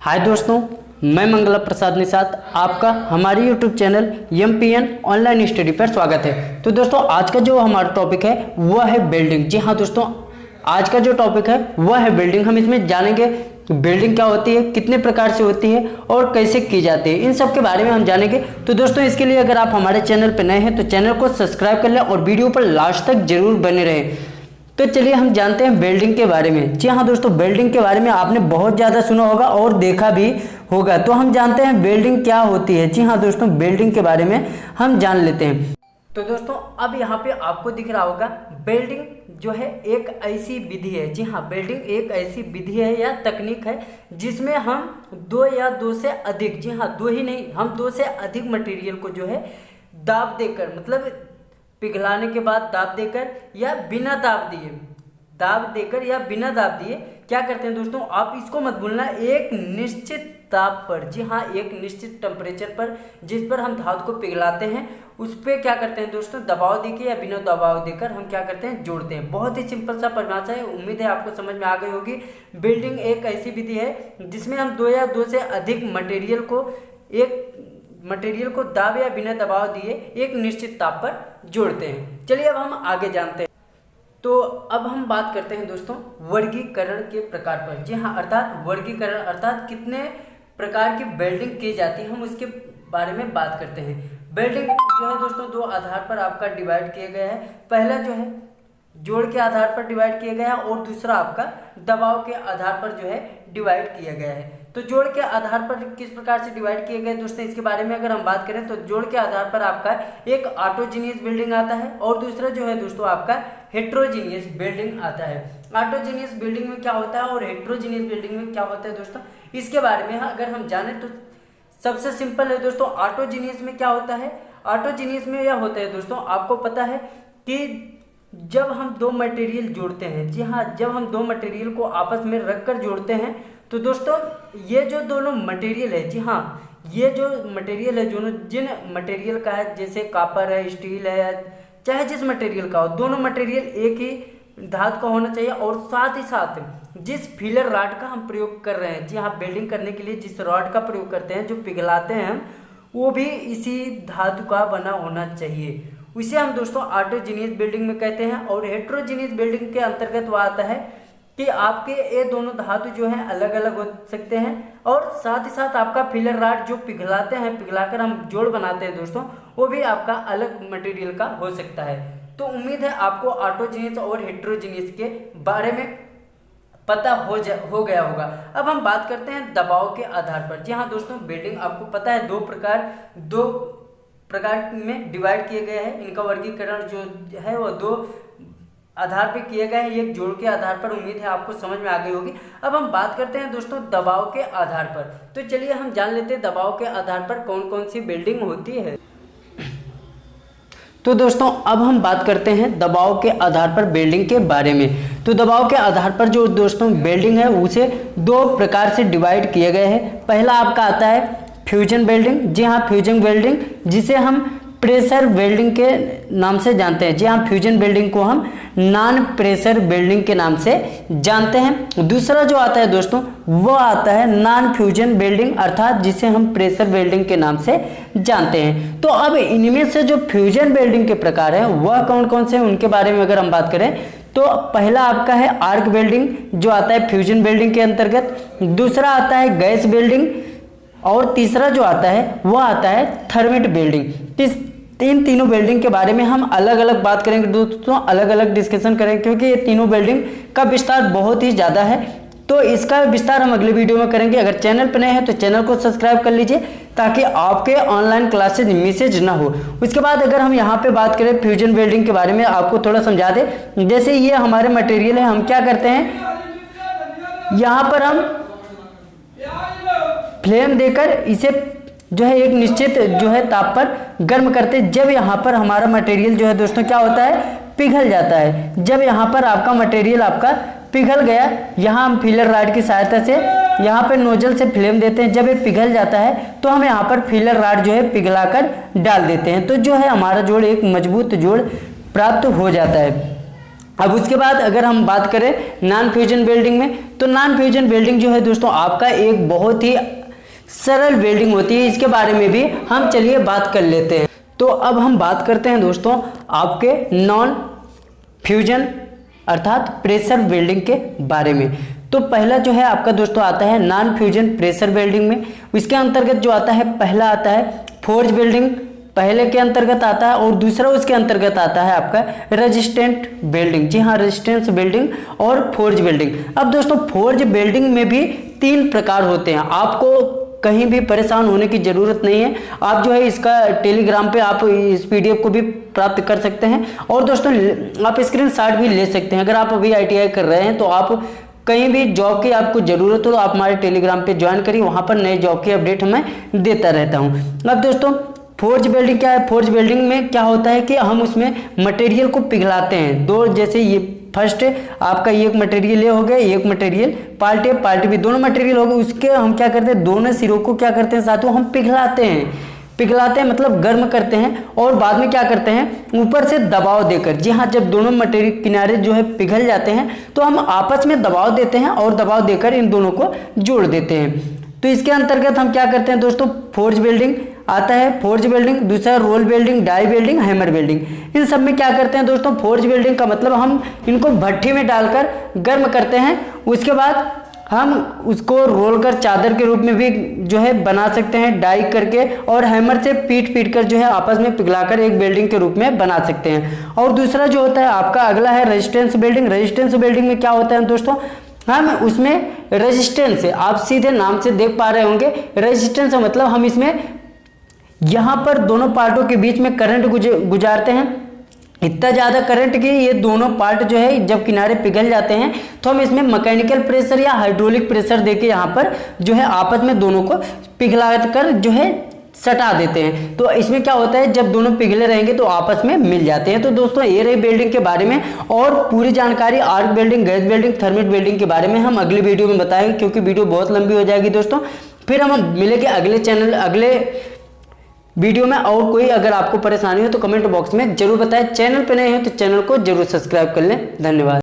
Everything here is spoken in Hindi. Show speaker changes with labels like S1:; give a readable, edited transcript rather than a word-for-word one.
S1: हाय दोस्तों, मैं मंगला प्रसाद निषाद, आपका हमारे YouTube channel MPN online study पर स्वागत है। तो दोस्तों, आज का जो हमारा टॉपिक है वह है बिल्डिंग। जी हाँ दोस्तों, आज का जो टॉपिक है वह है बिल्डिंग। हम इसमें जानेंगे बिल्डिंग क्या होती है, कितने प्रकार से होती है और कैसे की जाती है, इन सब के बारे में हम जानेंगे। तो दोस्तों, इसके लिए अगर आप हमारे चैनल पर नए हैं तो चैनल को सब्सक्राइब कर लें और वीडियो पर लास्ट तक जरूर बने रहें। तो चलिए हम जानते हैं बिल्डिंग के बारे में। जी हाँ दोस्तों, बिल्डिंग के बारे में आपने बहुत ज़्यादा सुना होगा और देखा भी होगा। तो हम जानते हैं बिल्डिंग क्या होती है। जी हाँ दोस्तों, बिल्डिंग के बारे में हम जान लेते हैं। तो दोस्तों, अब यहाँ पे आपको दिख रहा होगा बिल्डिंग जो है एक ऐसी विधि है। जी हाँ, बिल्डिंग एक ऐसी विधि है या तकनीक है जिसमें हम दो या दो से अधिक, जी हाँ दो ही नहीं, हम दो से अधिक मटेरियल को जो है दाब देकर, मतलब पिघलाने के बाद दाब देकर या बिना दाब दिए, दाब देकर या बिना दाब दिए क्या करते हैं दोस्तों, आप इसको मत भूलना, एक निश्चित ताप पर, जी हाँ एक निश्चित टेम्परेचर पर जिस पर हम धातु को पिघलाते हैं उस पर क्या करते हैं दोस्तों, दबाव देके या बिना दबाव देकर हम क्या करते हैं, जोड़ते हैं। बहुत ही सिंपल सा परिभाषा है, उम्मीद है आपको समझ में आ गई होगी। बिल्डिंग एक ऐसी विधि है जिसमें हम दो या दो से अधिक मटेरियल को दाब या बिना दबाव दिए एक निश्चित ताप पर जोड़ते हैं। चलिए अब हम आगे जानते हैं। तो अब हम बात करते हैं दोस्तों वर्गीकरण के प्रकार पर। जी हाँ, अर्थात वर्गीकरण अर्थात कितने प्रकार की बिल्डिंग की जाती है, हम उसके बारे में बात करते हैं। बिल्डिंग जो है दोस्तों दो आधार पर आपका डिवाइड किया गया है। पहला जो है जोड़ के आधार पर डिवाइड किया गया है और दूसरा आपका दबाव के आधार पर जो है डिवाइड किया गया है। तो जोड़ के आधार पर किस प्रकार से डिवाइड किए गए दोस्तों, इसके बारे में अगर हम बात करें तो जोड़ के आधार पर आपका एक ऑटोजीनियस बिल्डिंग आता है और दूसरा जो है दोस्तों आपका हेट्रोजीनियस बिल्डिंग आता है। ऑटोजीनियस बिल्डिंग में क्या होता है और हेट्रोजीनियस बिल्डिंग में क्या होता है दोस्तों, इसके बारे में अगर हम जाने तो सबसे सिंपल है दोस्तों। ऑटोजीनियस में क्या होता है, ऑटोजीनियस में यह होता है दोस्तों, आपको पता है कि जब हम दो मटेरियल जोड़ते हैं, जी हाँ जब हम दो मटेरियल को आपस में रखकर जोड़ते हैं तो दोस्तों ये जो दोनों मटेरियल है, जी हाँ ये जो मटेरियल है, दोनों जिन मटेरियल का है, जैसे कॉपर है, स्टील है, चाहे जिस मटेरियल का हो, दोनों मटेरियल एक ही धातु का होना चाहिए। और साथ ही साथ जिस फिलर रॉड का हम प्रयोग कर रहे हैं, जी हाँ बिल्डिंग करने के लिए जिस रॉड का प्रयोग करते हैं, जो पिघलाते हैं हम, वो भी इसी धातु का बना होना चाहिए। उसे हम दोस्तों ऑटोजीनियस बिल्डिंग में कहते हैं। और हेट्रोजीनियस बिल्डिंग के अंतर्गत वो आता है कि आपके ये दोनों धातु जो हैं अलग अलग हो सकते हैं और साथ ही साथ आपका फिलर रॉड जो पिघलाते हैं, पिघलाकर हम जोड़ बनाते हैं दोस्तों, वो भी आपका अलग मटेरियल का हो सकता है। तो उम्मीद है आपको ऑटोजीनियस और हेट्रोजीनियस के बारे में पता हो गया होगा। अब हम बात करते हैं दबाव के आधार पर। जी हाँ दोस्तों, बिल्डिंग आपको पता है दो प्रकार में डिवाइड किए गए हैं। इनका वर्गीकरण जो है वो दो आधार पे किए गए हैं, एक जोड़ के आधार पर। उम्मीद है आपको समझ में आ गई होगी। अब हम बात करते हैं दोस्तों दबाव के आधार पर। तो चलिए हम जान लेते हैं दबाव के आधार पर कौन कौन सी बिल्डिंग होती है। तो दोस्तों अब हम बात करते हैं दबाव के आधार पर बिल्डिंग के बारे में। तो दबाव के आधार पर जो दोस्तों बिल्डिंग है उसे दो प्रकार से डिवाइड किए गए हैं। पहला आपका आता है फ्यूजन बिल्डिंग। जी हाँ, फ्यूजन बिल्डिंग जिसे हम प्रेशर बिल्डिंग के नाम से जानते हैं। जी हाँ, फ्यूजन बिल्डिंग को हम नॉन प्रेशर बिल्डिंग के नाम से जानते हैं। दूसरा जो आता है दोस्तों वो आता है नॉन फ्यूजन बिल्डिंग, अर्थात जिसे हम प्रेशर बिल्डिंग के नाम से जानते हैं। तो अब इनमें से जो फ्यूजन बिल्डिंग के प्रकार हैं वह कौन कौन से हैं उनके बारे में अगर हम बात करें तो पहला आपका है आर्क बिल्डिंग जो आता है फ्यूजन बिल्डिंग के अंतर्गत। दूसरा आता है गैस बिल्डिंग और तीसरा जो आता है वह आता है थर्मिट बिल्डिंग। इन तीनों बिल्डिंग के बारे में हम अलग अलग बात करेंगे दोस्तों, अलग अलग डिस्कशन करेंगे, क्योंकि ये तीनों बिल्डिंग का विस्तार बहुत ही ज़्यादा है। तो इसका विस्तार हम अगले वीडियो में करेंगे। अगर चैनल पर नए हैं तो चैनल को सब्सक्राइब कर लीजिए ताकि आपके ऑनलाइन क्लासेज मिसेज ना हो। उसके बाद अगर हम यहाँ पे बात करें फ्यूजन बिल्डिंग के बारे में, आपको थोड़ा समझा दें। जैसे ये हमारे मटेरियल है, हम क्या करते हैं, यहाँ पर हम फ्लेम देकर इसे जो है एक निश्चित जो है ताप पर गर्म करते। जब यहाँ पर हमारा मटेरियल जो है दोस्तों क्या होता है, पिघल जाता है। जब यहाँ पर आपका मटेरियल आपका पिघल गया, यहाँ हम फिलर रॉड की सहायता से यहाँ पर नोजल से फ्लेम देते हैं। जब ये पिघल जाता है तो हम यहाँ पर फिलर रॉड जो है पिघलाकर डाल देते हैं। तो जो है हमारा जोड़ एक मजबूत जोड़ प्राप्त हो जाता है। अब उसके बाद अगर हम बात करें नॉन फ्यूजन वेल्डिंग में, तो नॉन फ्यूजन वेल्डिंग जो है दोस्तों आपका एक बहुत ही सरल वेल्डिंग होती है, इसके बारे में भी हम चलिए बात कर लेते हैं। तो अब हम बात करते हैं दोस्तों आपके नॉन फ्यूजन अर्थात प्रेशर वेल्डिंग के बारे में। तो पहला जो है आपका दोस्तों आता है नॉन फ्यूजन प्रेशर वेल्डिंग में। इसके अंतर्गत जो आता है, पहला आता है फोर्ज वेल्डिंग, पहले के अंतर्गत आता है, और दूसरा उसके अंतर्गत आता है आपका रेजिस्टेंट वेल्डिंग। जी हाँ, रेजिस्टेंस वेल्डिंग और फोर्ज वेल्डिंग। अब दोस्तों फोर्ज वेल्डिंग में भी 3 प्रकार होते हैं, आपको कहीं भी परेशान होने की जरूरत नहीं है। आप जो है इसका टेलीग्राम पे आप इस पीडीएफ को भी प्राप्त कर सकते हैं, और दोस्तों आप स्क्रीनशॉट भी ले सकते हैं। अगर आप अभी आईटीआई कर रहे हैं तो आप कहीं भी जॉब की आपको जरूरत हो तो आप हमारे टेलीग्राम पे ज्वाइन करिए, वहां पर नए जॉब की अपडेट मैं देता रहता हूं। अब दोस्तों फोर्ज वेल्डिंग क्या है? फोर्ज वेल्डिंग में क्या होता है कि हम उसमें मटेरियल को पिघलाते हैं। दो, जैसे ये फर्स्ट आपका एक मटेरियल ये हो गया, एक material part A part B, दोनों मटेरियल हो गए, उसके हम क्या करते हैं, दोनों सिरों को क्या करते हैं साथियों, हम पिघलाते हैं। पिघलाते हैं मतलब गर्म करते हैं, और बाद में क्या करते हैं, ऊपर से दबाव देकर। जी हाँ, जब दोनों मटेरियल किनारे जो है पिघल जाते हैं तो हम आपस में दबाव देते हैं, और दबाव देकर इन दोनों को जोड़ देते हैं। तो इसके अंतर्गत हम क्या करते हैं दोस्तों, फोर्ज वेल्डिंग आता है। फोर्ज वेल्डिंग, दूसरा roll welding, die welding, hammer welding. इन सब में क्या करते हैं दोस्तों, फोर्ज वेल्डिंग का मतलब हम इनको भट्ठी में डालकर गर्म करते हैं, उसके बाद हम उसको रोल कर चादर के रूप में भी जो है बना सकते हैं डाई करके, और हैमर से पीट कर जो है आपस में पिघलाकर एक वेल्डिंग के रूप में बना सकते हैं। और दूसरा जो होता है आपका अगला है रेजिस्टेंस वेल्डिंग। रेजिस्टेंस वेल्डिंग में क्या होता है दोस्तों, हम उसमें रेजिस्टेंस, आप सीधे नाम से देख पा रहे होंगे, रेजिस्टेंस मतलब हम इसमें यहाँ पर दोनों पार्टों के बीच में करंट गुजारते हैं, इतना ज़्यादा करंट कि ये दोनों पार्ट जो है जब किनारे पिघल जाते हैं तो हम इसमें मैकेनिकल प्रेशर या हाइड्रोलिक प्रेशर देके यहाँ पर जो है आपस में दोनों को पिघला कर जो है सटा देते हैं। तो इसमें क्या होता है, जब दोनों पिघले रहेंगे तो आपस में मिल जाते हैं। तो दोस्तों ये रही वेल्डिंग के बारे में, और पूरी जानकारी arc welding, gas welding, thermit welding के बारे में हम अगली वीडियो में बताएंगे, क्योंकि वीडियो बहुत लंबी हो जाएगी दोस्तों। फिर हम मिलेंगे अगले वीडियो में। और कोई अगर आपको परेशानी हो तो कमेंट बॉक्स में जरूर बताएं। चैनल पे नए हो तो चैनल को जरूर सब्सक्राइब कर लें। धन्यवाद।